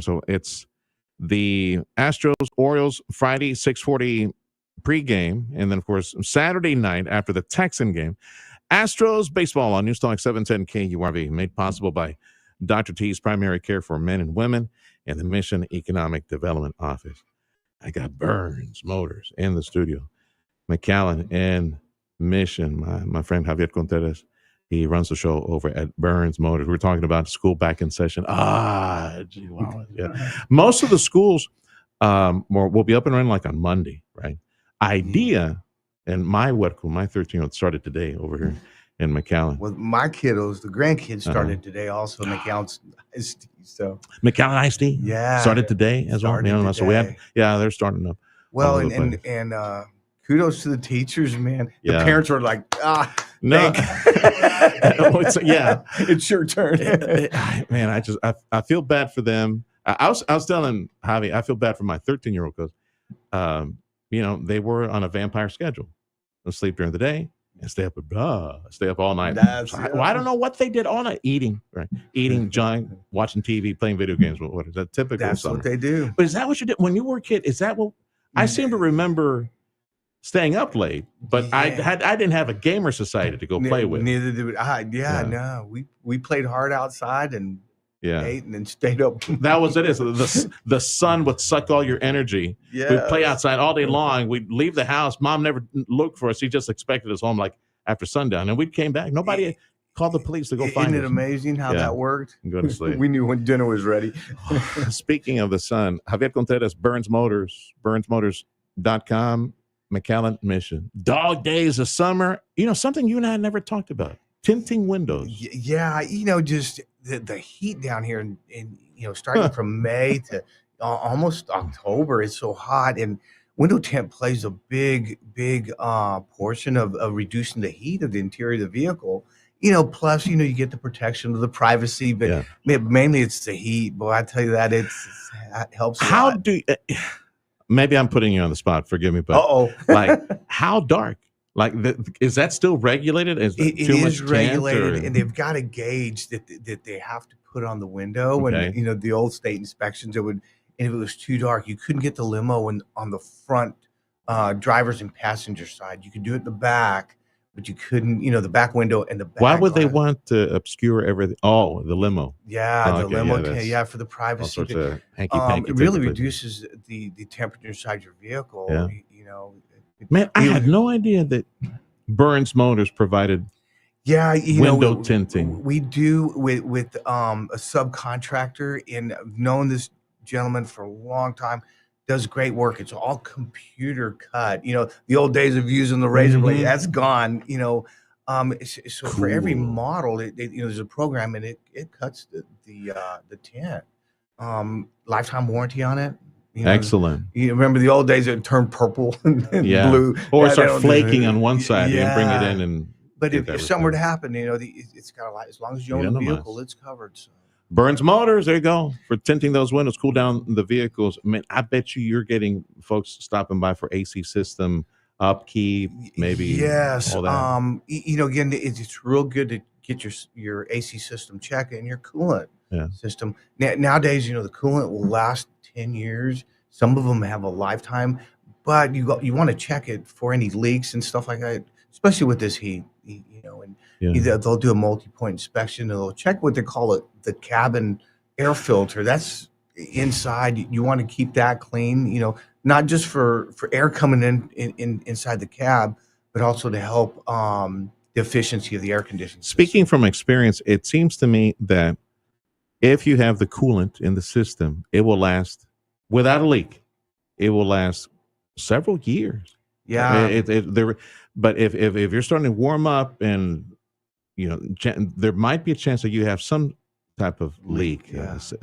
So it's the Astros Orioles Friday 6:40 pregame, and then of course Saturday night after the Texan game. Astros baseball on News Talk 710 KURV, made possible by Dr. T's Primary Care for Men and Women and the Mission Economic Development Office. I got Burns Motors in the studio. McAllen and Mission, my friend Xavier Contreras, he runs the show over at Burns Motors. We're talking about school back in session. Wow, yeah. Most of the schools will be up and running like on Monday, right? Idea and my 13-year-old started today over here in McAllen. Well, my kiddos, the grandkids started today also. McAllen's so McAllen ISD started today as well. Today. So they're starting up. Well, and kudos to the teachers, man. The parents were like, no, it's your turn. Man, I feel bad for them. I was telling Javi, I feel bad for my 13-year-old because they were on a vampire schedule. They'll sleep during the day and stay up all night. I don't know what they did all night. Eating, junk, watching TV, playing video games. What is that typical? That's what they do. But is that what you did when you were a kid? Is that what I seem to remember? Staying up late, but I didn't have a gamer society to go play with. Neither did I. No, we played hard outside and ate and then stayed up. That was it. The sun would suck all your energy. Yeah, we'd play outside all day long. We'd leave the house. Mom never looked for us. She just expected us home like after sundown, and we came back. Nobody called the police to go find us. Isn't it amazing how that worked? Go to sleep. We knew when dinner was ready. Speaking of the sun, Xavier Contreras, Burns Motors, burnsmotors.com. McAllen-Mission. Dog days of summer. Something you and I never talked about. Tinting windows. Yeah, just the heat down here, and starting from May to almost October, it's so hot, and window tint plays a big portion of reducing the heat of the interior of the vehicle. Plus, you get the protection of the privacy, but mainly it's the heat. Boy, I tell you that it helps. How do maybe I'm putting you on the spot. Forgive me, but like how dark? Like, is that still regulated? Is it too is much regulated, and they've got a gauge that they have to put on the window. Okay. And the old state inspections, and if it was too dark, you couldn't get the limo on the front driver's and passenger side. You could do it in the back, but you couldn't. The back window and the back. Why would they want to obscure everything? Oh, the limo. Yeah, the limo. For the privacy. All sorts of hanky-panky. It really reduces the temperature inside your vehicle. Yeah. Man, I had no idea that Burns Motors provided window tinting. We do with a subcontractor, and I've known this gentleman for a long time. Does great work. It's all computer cut. The old days of using the razor blade, that's gone. So for every model, there's a program, and it cuts the tint. Lifetime warranty on it. Excellent. You remember the old days it turned purple and blue, or start flaking on one side and bring it in. But if something were to happen, it's got a lot. As long as you own the vehicle, it's covered. So. Burns Motors, there you go, for tinting those windows, cool down the vehicles. Man, I bet you're getting folks stopping by for AC system upkeep, maybe. Yes. All that. Again, it's real good to get your AC system checked and your coolant system. Nowadays, the coolant will last 10 years. Some of them have a lifetime, but you want to check it for any leaks and stuff like that, especially with this heat. They'll do a multi-point inspection, and they'll check what they call the cabin air filter. That's inside. You want to keep that clean, not just for air coming in inside the cab, but also to help the efficiency of the air conditioning system. Speaking from experience, it seems to me that if you have the coolant in the system, it will last without a leak. It will last several years. Yeah. But if you're starting to warm up, and there might be a chance that you have some type of leak,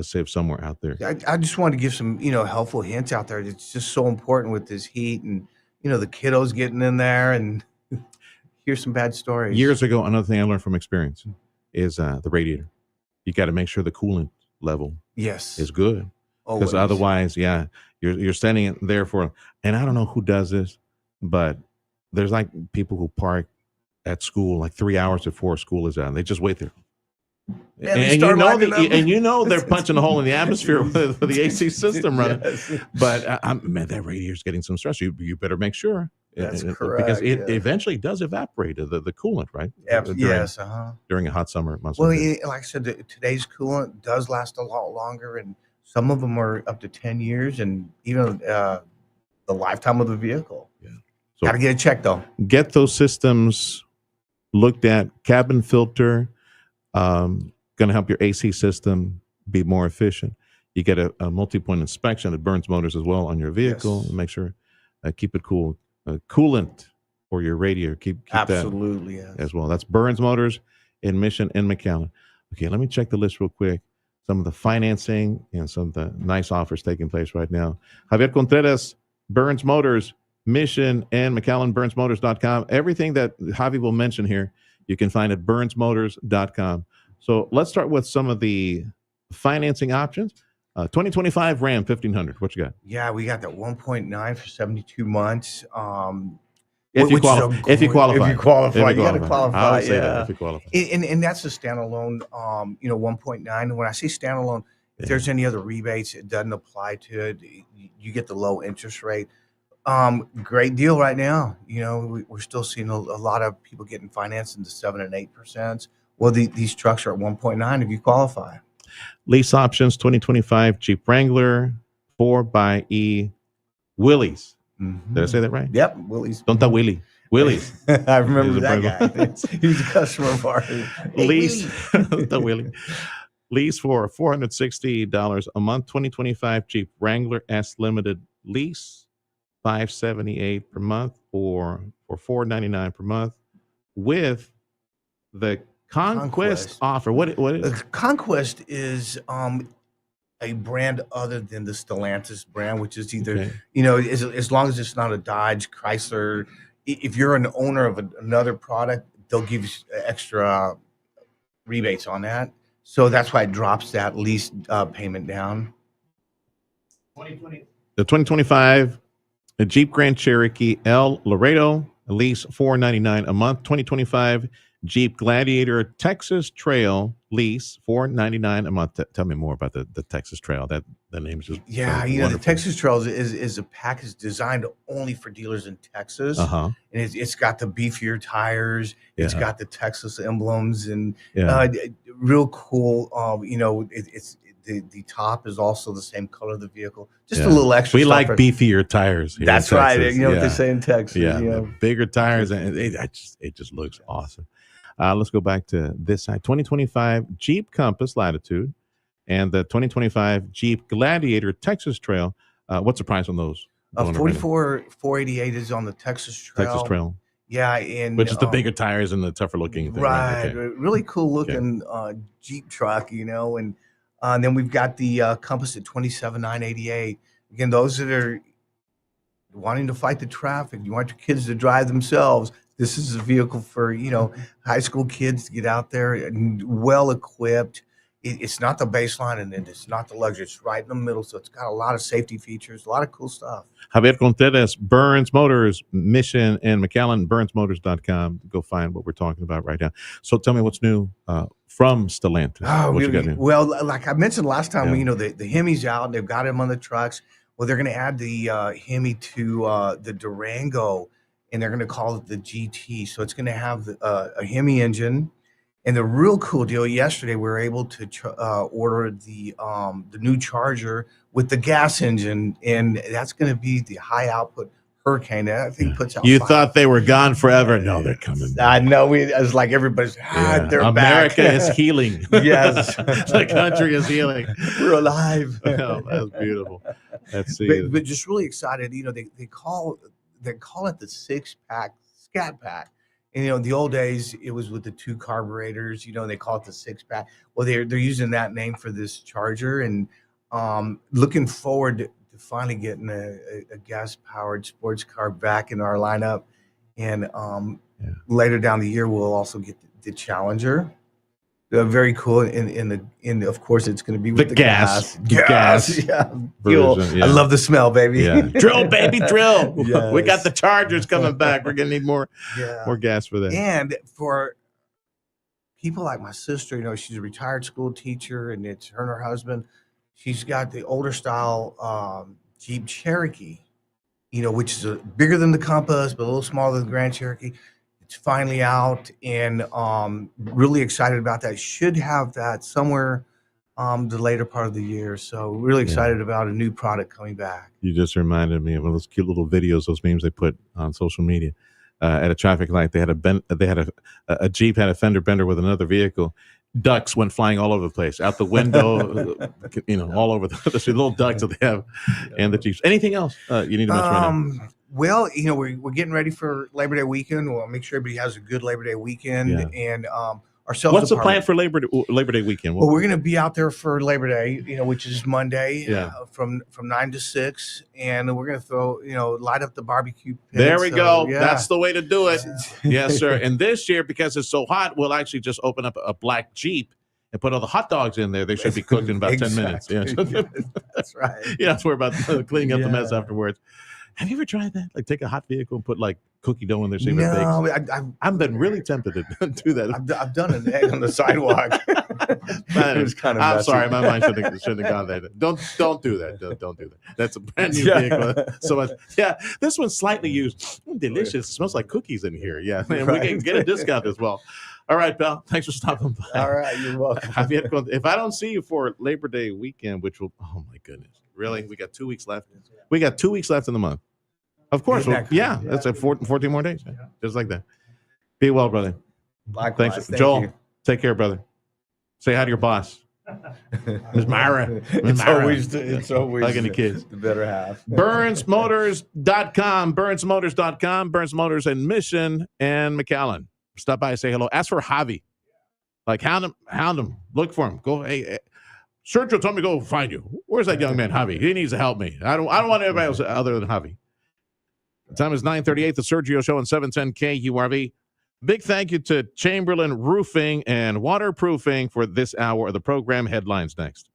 save somewhere out there. I just wanted to give some helpful hints out there. It's just so important with this heat, and the kiddos getting in there, and here's some bad stories. Years ago, another thing I learned from experience is the radiator. You got to make sure the coolant level is good, because otherwise, you're standing there for. And I don't know who does this, but there's like people who park at school like 3 hours before school is out, and they just wait there. And you know they're punching a hole in the atmosphere with the AC system running. Yes. But man, that radiator's getting some stress. You better make sure. That's correct. Because it eventually does evaporate the coolant, right? Yes. During a hot summer month. Well, like I said, today's coolant does last a lot longer, and some of them are up to 10 years, and even the lifetime of the vehicle. Yeah. So, got to get it checked, though. Get those systems looked at. Cabin filter, going to help your AC system be more efficient. You get a multi-point inspection at Burns Motors as well on your vehicle. Yes. Make sure, keep it cool. Coolant for your radiator. Keep absolutely that as well. That's Burns Motors in Mission and McAllen. Okay, let me check the list real quick. Some of the financing and some of the nice offers taking place right now. Javier Contreras, Burns Motors, Mission and McAllen, BurnsMotors.com. Everything that Javi will mention here, you can find at BurnsMotors.com. So let's start with some of the financing options. 2025 Ram 1500. What you got? Yeah, we got that 1.9 for 72 months. If you qualify, you got to qualify. I would say that if you qualify. And that's a standalone, 1.9. When I say standalone, if there's any other rebates, it doesn't apply to it. You get the low interest rate. Great deal right now. We're still seeing a lot of people getting financed into 7 and 8%. Well, these trucks are at 1.9 if you qualify. Lease options, 2025 Jeep Wrangler 4xe Willys. Mm-hmm. Did I say that right? Yep, Willys. Don't that Willie. Willys. I remember that guy. He's a customer of ours. Lease. The Willie. Lease for $460 a month. 2025 Jeep Wrangler S Limited lease, $578 per month or $499 per month with the Conquest offer. What is Conquest is a brand other than the Stellantis brand, which is either as long as it's not a Dodge, Chrysler. If you're an owner of another product, they'll give you extra rebates on that. So that's why it drops that lease payment down. The 2025 Jeep Grand Cherokee L Laredo lease $499 a month. 2025 Jeep Gladiator Texas Trail lease $499 a month. Tell me more about the Texas Trail. That the name is just the Texas Trail is a package designed only for dealers in Texas, and it's got the beefier tires. It's got the Texas emblems and real cool. It's the top is also the same color of the vehicle. Just a little extra. We like beefier tires. That's right. What they say in Texas. Bigger tires, and it just looks awesome. Let's go back to this side. 2025 Jeep Compass Latitude and the 2025 Jeep Gladiator Texas Trail. What's the price on those? $44,488 is on the Texas Trail. Yeah, and which is the bigger tires and the tougher looking thing. Right. Okay. Really cool looking Jeep truck, and then we've got the Compass at $27,988. Again, those that are wanting to fight the traffic, you want your kids to drive themselves. This is a vehicle for, high school kids to get out there and well equipped. It's not the baseline and it's not the luxury. It's right in the middle. So it's got a lot of safety features, a lot of cool stuff. Javier Contreras, Burns Motors, Mission and McAllen, BurnsMotors.com. Go find what we're talking about right now. So tell me what's new from Stellantis. What you got new? Well, like I mentioned last time, the Hemi's out. They've got him on the trucks. Well, they're going to add the Hemi to the Durango. And they're going to call it the GT. So it's going to have a Hemi engine. And the real cool deal, yesterday we were able to order the new Charger with the gas engine, and that's going to be the high output Hurricane. That I think puts out. You thought they were gone forever? No, they're coming back. I know. It was like everybody's. They're America back. is healing. Yes, the country is healing. We're alive. Oh, that's beautiful. Let's see. But just really excited. They call it the 6-pack Scat Pack. And the old days it was with the 2 carburetors. They call it the 6-pack. Well, they're using that name for this Charger, and looking forward to finally getting a gas-powered sports car back in our lineup. And later down the year, we'll also get the Challenger. Very cool, and of course it's going to be with the gas. Yeah. Version, I love the smell, baby. Yeah. Drill, baby, drill. Yes. We got the Chargers coming back. We're going to need more gas for that. And for people like my sister, she's a retired school teacher, and it's her and her husband. She's got the older style Jeep Cherokee, which is bigger than the Compass, but a little smaller than the Grand Cherokee. It's finally out, and really excited about that. Should have that somewhere the later part of the year. So really excited about a new product coming back. You just reminded me of one of those cute little videos, those memes they put on social media. At a traffic light, they had a Jeep had a fender bender with another vehicle. Ducks went flying all over the place, out the window, all over the little ducks that they have, and the Jeeps. Anything else you need to mention right now? Well, we're getting ready for Labor Day weekend. We'll make sure everybody has a good Labor Day weekend, and our sales. What's the plan for Labor Day weekend? Well, we're going to be out there for Labor Day, which is Monday, from 9 to 6, and we're going to throw, light up the barbecue pit. There we go. Yeah. That's the way to do it. Yes, sir. And this year, because it's so hot, we'll actually just open up a black Jeep and put all the hot dogs in there. They should be cooked in about 10 minutes. Yeah. That's right. Yeah, that's where about cleaning up the mess afterwards. Have you ever tried that? Like take a hot vehicle and put like cookie dough in there? No, I've been really tempted to do that. I've done an egg on the sidewalk. It was kind of I'm sorry, my mind shouldn't have gone there. Don't do that. Don't do that. That's a brand new vehicle. So much. Yeah, this one's slightly used. Delicious. It smells like cookies in here. Yeah, and we can get a discount as well. All right, pal. Thanks for stopping by. All right, you're welcome. If I don't see you for Labor Day weekend, which will, oh my goodness, really? We got 2 weeks left. We got 2 weeks left in the month. Of course. That's 14 more days. Just like that. Be well, brother. Likewise. Thanks. Joel, take care, brother. Say hi to your boss. Ms. Myra. It's always hugging the kids. The better half. BurnsMotors.com. BurnsMotors.com. Burns Motors in Mission and McAllen. Stop by and say hello. Ask for Javi. Like hound him. Look for him. Go. Hey, Sergio told me to go find you. Where's that young man, Javi? He needs to help me. I don't want anybody else other than Javi. The time is 9:38. The Sergio Show on 710 KURV. Big thank you to Chamberlain Roofing and Waterproofing for this hour of the program. Headlines next.